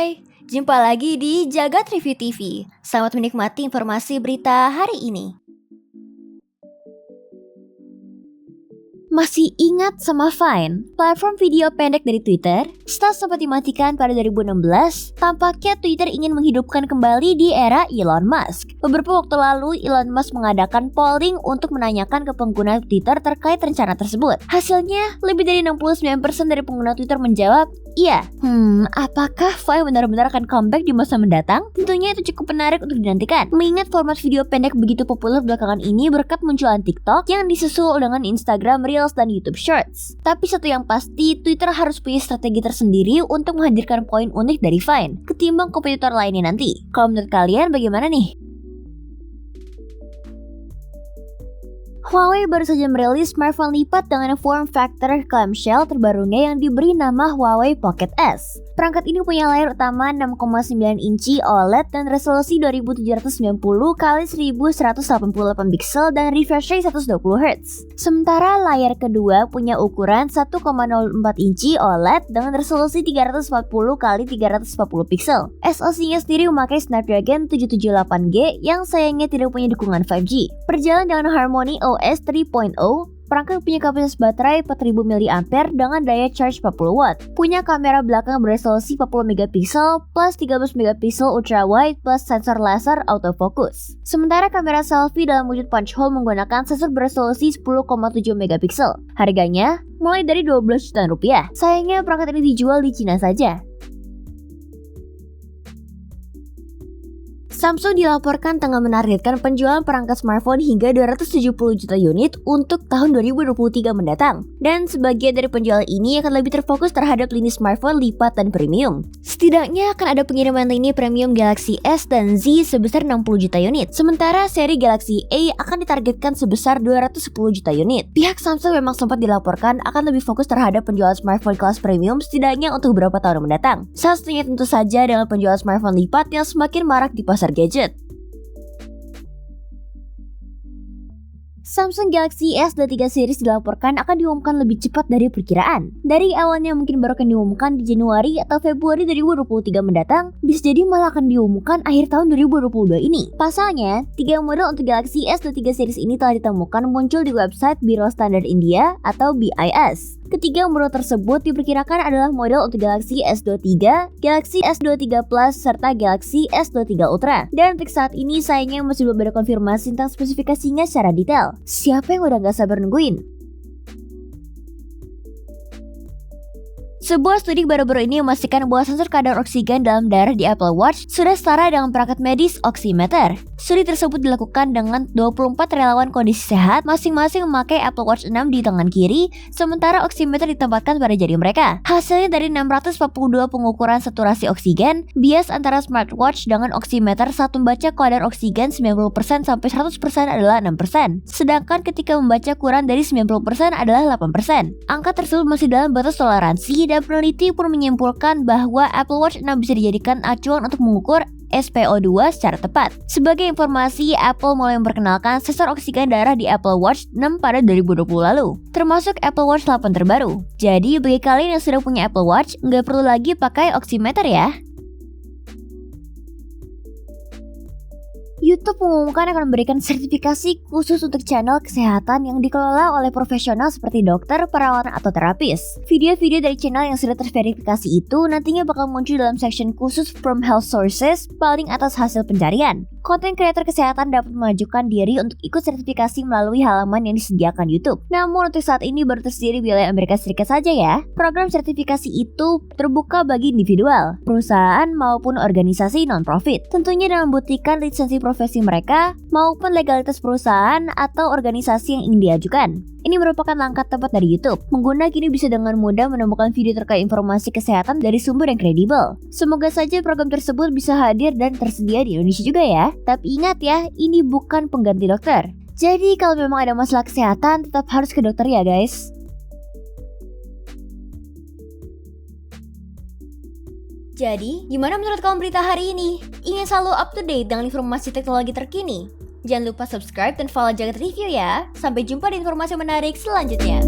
Hai, jumpa lagi di Jagat Review TV. Selamat menikmati informasi berita hari ini. Masih ingat sama Vine, platform video pendek dari Twitter? Setelah sempat dimatikan pada 2016, tampaknya Twitter ingin menghidupkan kembali di era Elon Musk. Beberapa waktu lalu, Elon Musk mengadakan polling untuk menanyakan ke pengguna Twitter terkait rencana tersebut. Hasilnya, lebih dari 69% dari pengguna Twitter menjawab, iya. Apakah Vine benar-benar akan comeback di masa mendatang? Tentunya itu cukup menarik untuk dinantikan, mengingat format video pendek begitu populer belakangan ini berkat munculan TikTok yang disusul dengan Instagram Reels dan YouTube Shorts. Tapi satu yang pasti, Twitter harus punya strategi tersendiri untuk menghadirkan poin unik dari Vine ketimbang kompetitor lainnya nanti. Kalau menurut kalian bagaimana nih? Huawei baru saja merilis smartphone lipat dengan form factor clamshell terbarunya yang diberi nama Huawei Pocket S. Perangkat ini punya layar utama 6,9 inci OLED dan resolusi 2790 x 1188 pixel dan refresh rate 120 Hz. Sementara layar kedua punya ukuran 1,04 inci OLED dengan resolusi 340 x 340 pixel. SoC-nya sendiri memakai Snapdragon 778G yang sayangnya tidak punya dukungan 5G. Berjalan dengan Harmony OS 3.0, perangkat punya kapasitas baterai 4000 mAh dengan daya charge 40W. Punya kamera belakang beresolusi 40MP plus 13MP ultra wide plus sensor laser autofocus. Sementara kamera selfie dalam wujud punch hole menggunakan sensor beresolusi 10,7MP. Harganya mulai dari 12 jutaan rupiah. Sayangnya perangkat ini dijual di Cina saja. Samsung dilaporkan tengah menargetkan penjualan perangkat smartphone hingga 270 juta unit untuk tahun 2023 mendatang. Dan sebagian dari penjualan ini akan lebih terfokus terhadap lini smartphone lipat dan premium. Setidaknya akan ada pengiriman lini premium Galaxy S dan Z sebesar 60 juta unit. Sementara seri Galaxy A akan ditargetkan sebesar 210 juta unit. Pihak Samsung memang sempat dilaporkan akan lebih fokus terhadap penjualan smartphone kelas premium setidaknya untuk beberapa tahun mendatang. Salah satunya tentu saja dengan penjualan smartphone lipat yang semakin marak di pasar gadget. Samsung Galaxy S23 series dilaporkan akan diumumkan lebih cepat dari perkiraan. Dari awalnya mungkin baru akan diumumkan di Januari atau Februari 2023 mendatang, bisa jadi malah akan diumumkan akhir tahun 2022 ini. Pasalnya, 3 model untuk Galaxy S23 series ini telah ditemukan muncul di website Biro Standar India atau BIS. Ketiga model tersebut diperkirakan adalah model untuk Galaxy S23, Galaxy S23 Plus, serta Galaxy S23 Ultra. Dan untuk saat ini sayangnya masih belum ada konfirmasi tentang spesifikasinya secara detail. Siapa yang udah gak sabar nungguin? Sebuah studi baru-baru ini memastikan bahwa sensor kadar oksigen dalam darah di Apple Watch sudah setara dengan perangkat medis oximeter. Studi tersebut dilakukan dengan 24 relawan kondisi sehat, masing-masing memakai Apple Watch 6 di tangan kiri, sementara oximeter ditempatkan pada jari mereka. Hasilnya dari 642 pengukuran saturasi oksigen, bias antara smartwatch dengan oximeter saat membaca kadar oksigen 90% sampai 100% adalah 6%. Sedangkan ketika membaca kurang dari 90% adalah 8%. Angka tersebut masih dalam batas toleransi dan peneliti pun menyimpulkan bahwa Apple Watch 6 bisa dijadikan acuan untuk mengukur SpO2 secara tepat. Sebagai informasi, Apple mulai memperkenalkan sensor oksigen darah di Apple Watch 6 pada 2020 lalu, termasuk Apple Watch 8 terbaru. Jadi bagi kalian yang sudah punya Apple Watch, nggak perlu lagi pakai oximeter ya. YouTube mengumumkan akan memberikan sertifikasi khusus untuk channel kesehatan yang dikelola oleh profesional seperti dokter, perawat, atau terapis. Video-video dari channel yang sudah terverifikasi itu nantinya bakal muncul dalam section khusus From Health Sources paling atas hasil pencarian. Konten kreator kesehatan dapat mengajukan diri untuk ikut sertifikasi melalui halaman yang disediakan YouTube. Namun untuk saat ini baru tersedia di wilayah Amerika Serikat saja ya. Program sertifikasi itu terbuka bagi individual, perusahaan maupun organisasi non-profit. Tentunya dengan membuktikan lisensi profesi mereka maupun legalitas perusahaan atau organisasi yang ingin diajukan. Ini merupakan langkah tepat dari YouTube. Pengguna kini bisa dengan mudah menemukan video terkait informasi kesehatan dari sumber yang kredibel. Semoga saja program tersebut bisa hadir dan tersedia di Indonesia juga ya. Tapi ingat ya, ini bukan pengganti dokter. Jadi kalau memang ada masalah kesehatan, tetap harus ke dokter ya guys. Jadi, gimana menurut kamu berita hari ini? Ingin selalu up to date dengan informasi teknologi terkini? Jangan lupa subscribe dan follow Jagat Review ya. Sampai jumpa di informasi menarik selanjutnya.